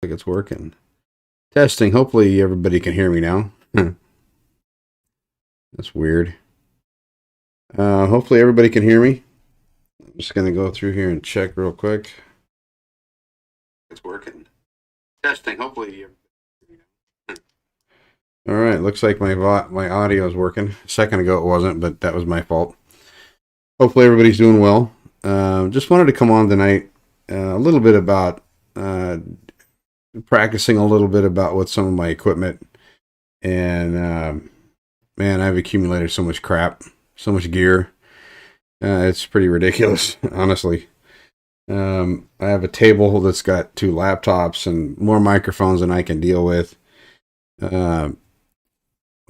like it's working. Testing. Hopefully everybody can hear me now. That's weird. Hopefully everybody can hear me. I'm just going to go through here and check real quick. It's working. Testing. Hopefully. All right. Looks like my audio is working. A second ago it wasn't, but that was my fault. Hopefully everybody's doing well. Just wanted to come on tonight a little bit about practicing a little bit about with some of my equipment. And man, I've accumulated so much crap, so much gear. It's pretty ridiculous, honestly. I have a table that's got 2 laptops and more microphones than I can deal with. When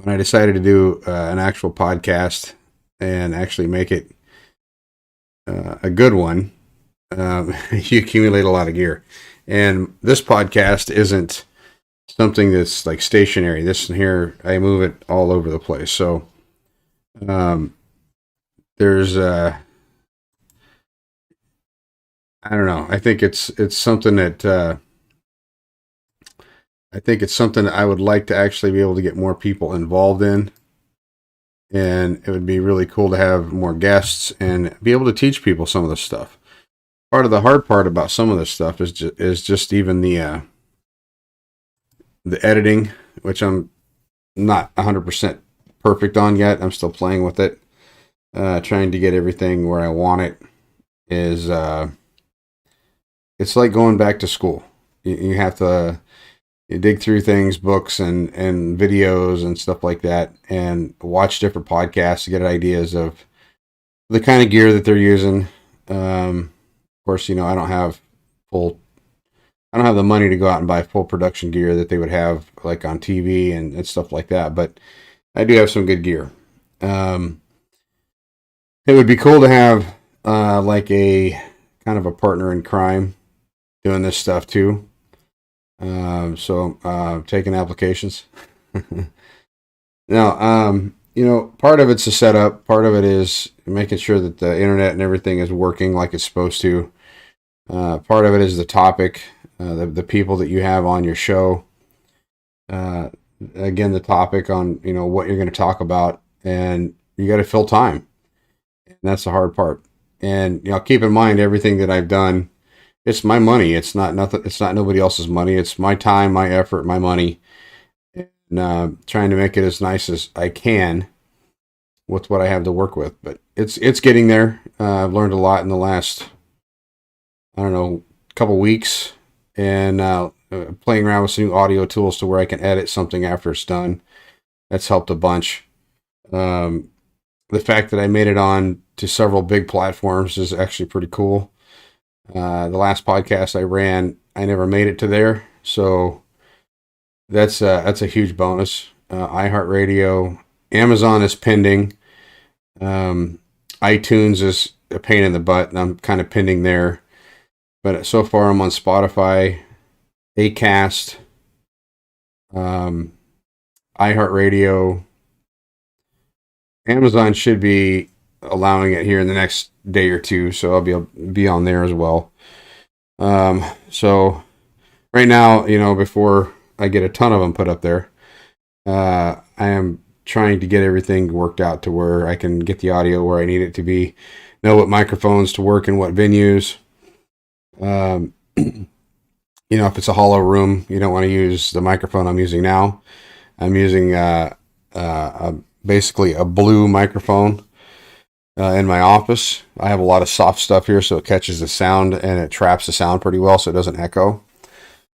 I decided to do an actual podcast and actually make it a good one, you accumulate a lot of gear. And this podcast isn't something that's like stationary. This here, I move it all over the place. So there's I don't know. I think it's something that I would like to actually be able to get more people involved in. And it would be really cool to have more guests and be able to teach people some of this stuff. Part of the hard part about some of this stuff is just even the editing, which I'm not 100% perfect on yet. I'm still playing with it, trying to get everything where I want it. Is it's like going back to school. You have to dig through things, books and videos and stuff like that, and watch different podcasts to get ideas of the kind of gear that they're using. Of course, I don't have the money to go out and buy full production gear that they would have like on TV and stuff like that, but I do have some good gear. It would be cool to have like a kind of a partner in crime doing this stuff too. So taking applications. Now, part of it's the setup. Part of it is making sure that the internet and everything is working like it's supposed to. Part of it is the topic, the people that you have on your show. Again, the topic on, what you're going to talk about, and you got to fill time. And that's the hard part. And, keep in mind everything that I've done. It's my money. It's not nothing. It's not nobody else's money. It's my time, my effort, my money, and trying to make it as nice as I can with what I have to work with. But it's getting there. I've learned a lot in the last, couple weeks, and playing around with some new audio tools to where I can edit something after it's done. That's helped a bunch. The fact that I made it on to several big platforms is actually pretty cool. The last podcast I ran, I never made it to there, so that's a huge bonus. iHeartRadio, Amazon is pending. iTunes is a pain in the butt, and I'm kind of pending there. But so far, I'm on Spotify, Acast, iHeartRadio. Amazon should be allowing it here in the next day or two, so I'll be on there as well. So right now, before I get a ton of them put up there, I am trying to get everything worked out to where I can get the audio where I need it to be, know what microphones to work in what venues. If it's a hollow room, you don't want to use the microphone I'm using now. I'm using basically a blue microphone in my office. I have a lot of soft stuff here, so it catches the sound and it traps the sound pretty well, so it doesn't echo.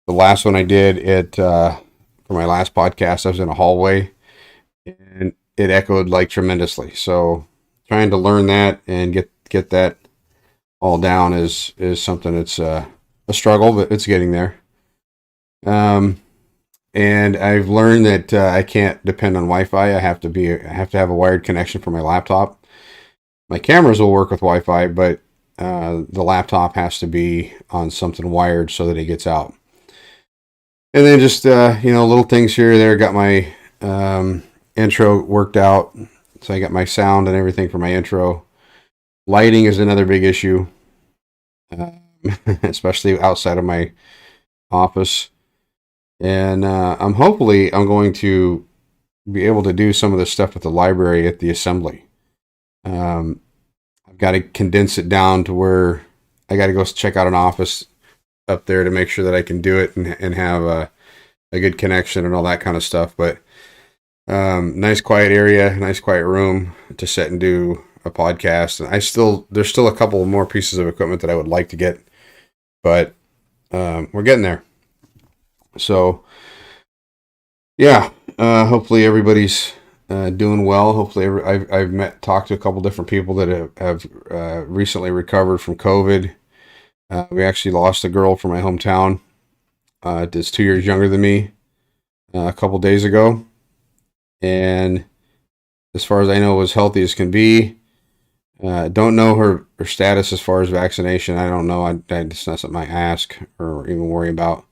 The last one I did, for my last podcast, I was in a hallway, and it echoed like tremendously. So trying to learn that and get that all down is something that's a struggle, but it's getting there. And I've learned that I can't depend on Wi-Fi. I have to have a wired connection for my laptop. My cameras will work with Wi-Fi, but the laptop has to be on something wired so that it gets out. And then just little things here or there. Got my intro worked out, so I got my sound and everything for my intro. Lighting is another big issue, especially outside of my office. And I'm going to be able to do some of this stuff at the library at the assembly. Um, I've got to condense it down to where I got to go check out an office up there to make sure that I can do it and have a good connection and all that kind of stuff. But nice quiet area, nice quiet room to sit and do a podcast. And there's still a couple more pieces of equipment that I would like to get, but we're getting there. So yeah, hopefully everybody's doing well. Hopefully I've talked to a couple different people that have recently recovered from COVID. We actually lost a girl from my hometown that's 2 years younger than me a couple days ago. And as far as I know, was healthy as can be. Don't know her status as far as vaccination. I don't know. It's not something I ask or even worry about.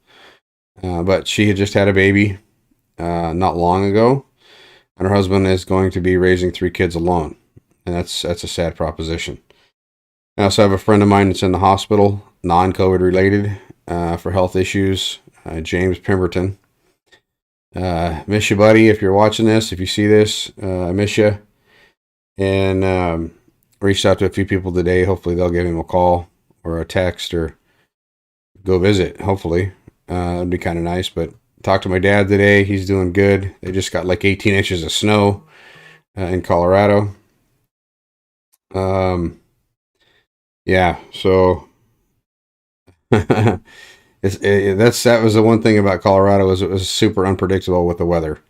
But she had just had a baby not long ago, and her husband is going to be raising 3 kids alone, and that's a sad proposition. I also have a friend of mine that's in the hospital, non-COVID related, for health issues, James Pemberton. Miss you, buddy, if you're watching this. If you see this, I miss you. And reached out to a few people today. Hopefully they'll give him a call or a text or go visit, hopefully. It'd be kind of nice. But talked to my dad today. He's doing good. They just got like 18 inches of snow in Colorado. Yeah, so that was the one thing about Colorado, is it was super unpredictable with the weather.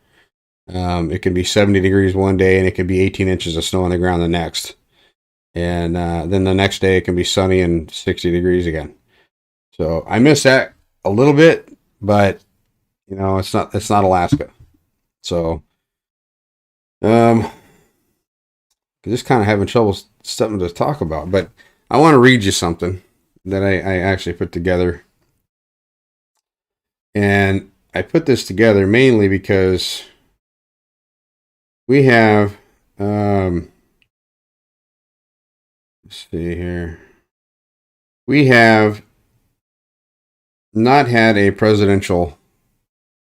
It can be 70 degrees one day and it can be 18 inches of snow on the ground the next. And then the next day it can be sunny and 60 degrees again. So I miss that a little bit, but it's not Alaska. So just kind of having trouble something to talk about, but I want to read you something that I actually put together. And I put this together mainly because we have, let's see here. We have not had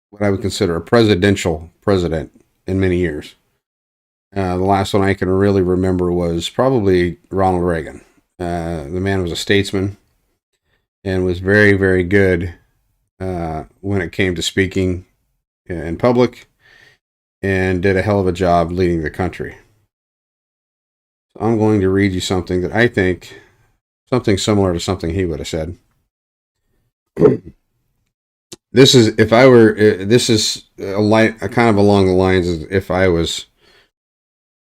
what I would consider a presidential president in many years. The last one I can really remember was probably Ronald Reagan. The man was a statesman and was very, very good when it came to speaking in public, and did a hell of a job leading the country. So I'm going to read you something that I think, something similar to something he would have said. This is a kind of along the lines of if I was,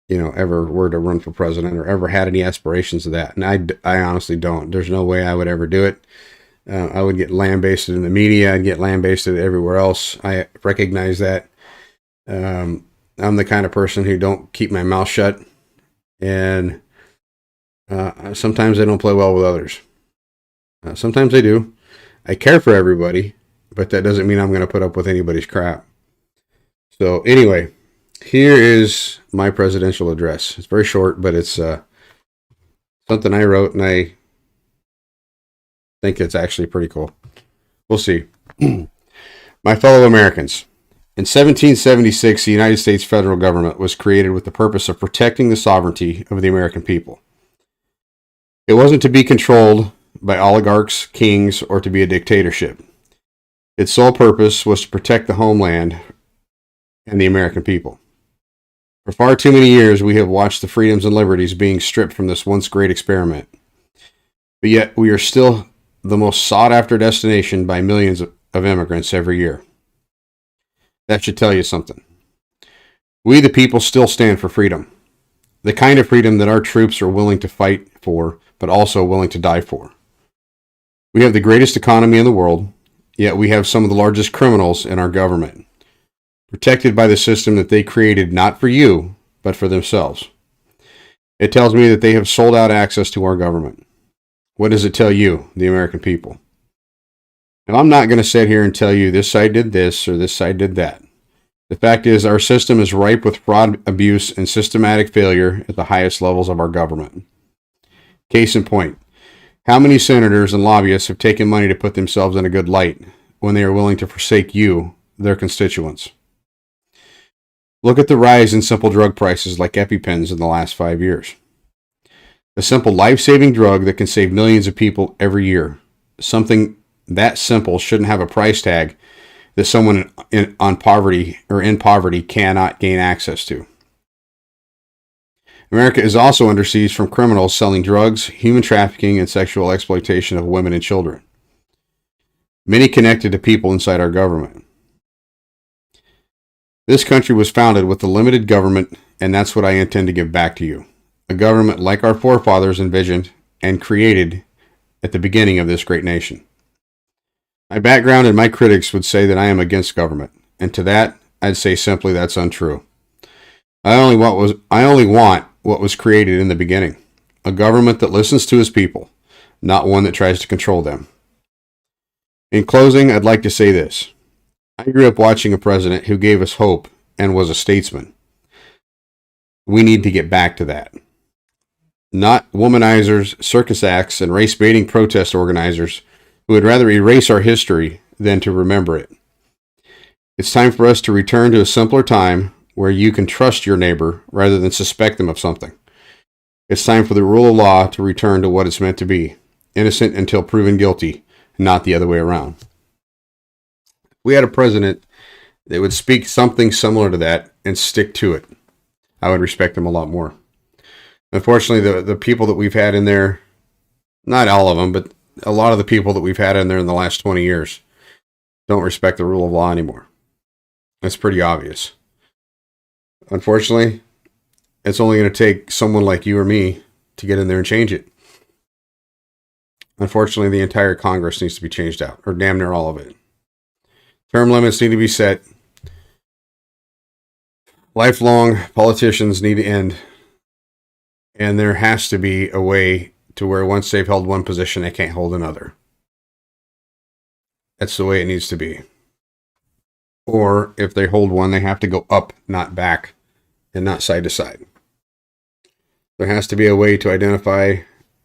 ever were to run for president or ever had any aspirations of that. And I honestly don't. There's no way I would ever do it. I would get lambasted in the media. I'd get lambasted everywhere else. I recognize that. I'm the kind of person who don't keep my mouth shut. And sometimes I don't play well with others. Sometimes I do. I care for everybody, but that doesn't mean I'm going to put up with anybody's crap. So anyway, here is my presidential address. It's very short, but it's something I wrote, and I think it's actually pretty cool. We'll see. My fellow Americans, in 1776, the United States federal government was created with the purpose of protecting the sovereignty of the American people. It wasn't to be controlled by oligarchs, kings, or to be a dictatorship. Its sole purpose was to protect the homeland and the American people. For far too many years, we have watched the freedoms and liberties being stripped from this once great experiment. But yet, we are still the most sought-after destination by millions of immigrants every year. That should tell you something. We, the people, still stand for freedom. The kind of freedom that our troops are willing to fight for, but also willing to die for. We have the greatest economy in the world, yet we have some of the largest criminals in our government, protected by the system that they created not for you, but for themselves. It tells me that they have sold out access to our government. What does it tell you, the American people? Now, I'm not going to sit here and tell you this side did this or this side did that. The fact is, our system is ripe with fraud, abuse, and systematic failure at the highest levels of our government. Case in point, how many senators and lobbyists have taken money to put themselves in a good light, when they are willing to forsake you, their constituents. Look at the rise in simple drug prices like EpiPens in the last 5 years. A simple life-saving drug that can save millions of people every year. Something that simple shouldn't have a price tag that someone in poverty cannot gain access to. America is also under siege from criminals selling drugs, human trafficking, and sexual exploitation of women and children. Many connected to people inside our government. This country was founded with a limited government, and that's what I intend to give back to you. A government like our forefathers envisioned and created at the beginning of this great nation. My background and my critics would say that I am against government, and to that, I'd say simply that's untrue. I only want what was created in the beginning. A government that listens to his people, not one that tries to control them. In closing, I'd like to say this. I grew up watching a president who gave us hope and was a statesman. We need to get back to that. Not womanizers, circus acts, and race-baiting protest organizers who would rather erase our history than to remember it. It's time for us to return to a simpler time where you can trust your neighbor rather than suspect them of something. It's time for the rule of law to return to what it's meant to be, innocent until proven guilty, not the other way around. We had a president that would speak something similar to that and stick to it. I would respect him a lot more. Unfortunately, the people that we've had in there, not all of them, but a lot of the people that we've had in there in the last 20 years don't respect the rule of law anymore. That's pretty obvious. Unfortunately, it's only going to take someone like you or me to get in there and change it. Unfortunately, the entire Congress needs to be changed out, or damn near all of it. Term limits need to be set. Lifelong politicians need to end. And there has to be a way to where once they've held one position, they can't hold another. That's the way it needs to be. Or if they hold one, they have to go up, not back, and not side to side. There has to be a way to identify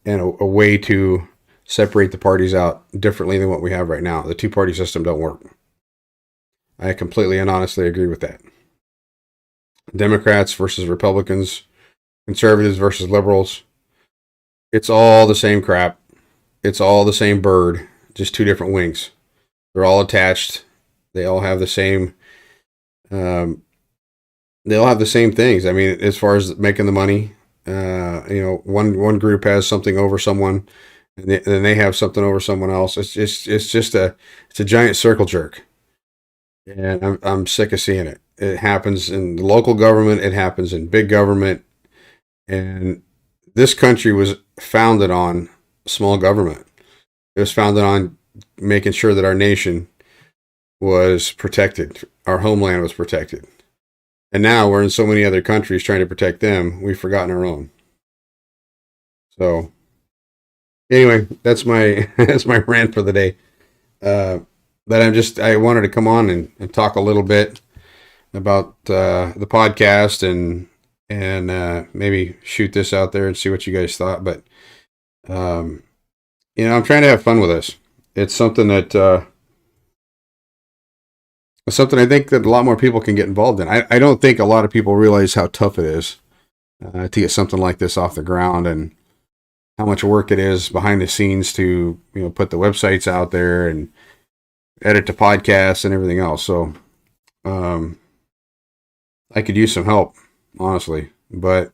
and a way to separate the parties out differently than what we have right now. The two-party system don't work. I completely and honestly agree with that. Democrats versus Republicans, conservatives versus liberals. It's all the same crap. It's all the same bird, just two different wings. They're all attached. They all have the same. They all have the same things. I mean, as far as making the money, one group has something over someone, and then they have something over someone else. It's a giant circle jerk, and I'm sick of seeing it. It happens in the local government. It happens in big government, and this country was founded on small government. It was founded on making sure that our nation was protected. Our homeland was protected. And now we're in so many other countries trying to protect them, we've forgotten our own. So, anyway, that's my that's my rant for the day. But I wanted to come on and talk a little bit about the podcast and maybe shoot this out there and see what you guys thought. But I'm trying to have fun with this. It's something that I think that a lot more people can get involved in. I don't think a lot of people realize how tough it is to get something like this off the ground, and how much work it is behind the scenes to put the websites out there and edit the podcasts and everything else. So I could use some help, honestly, but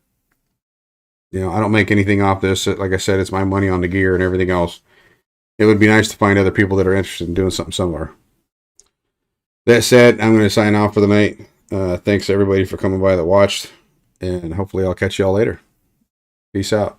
I don't make anything off this. Like I said, it's my money on the gear and everything else. It would be nice to find other people that are interested in doing something similar. That said, I'm going to sign off for the night. Thanks everybody for coming by that watched, and hopefully I'll catch y'all later. Peace out.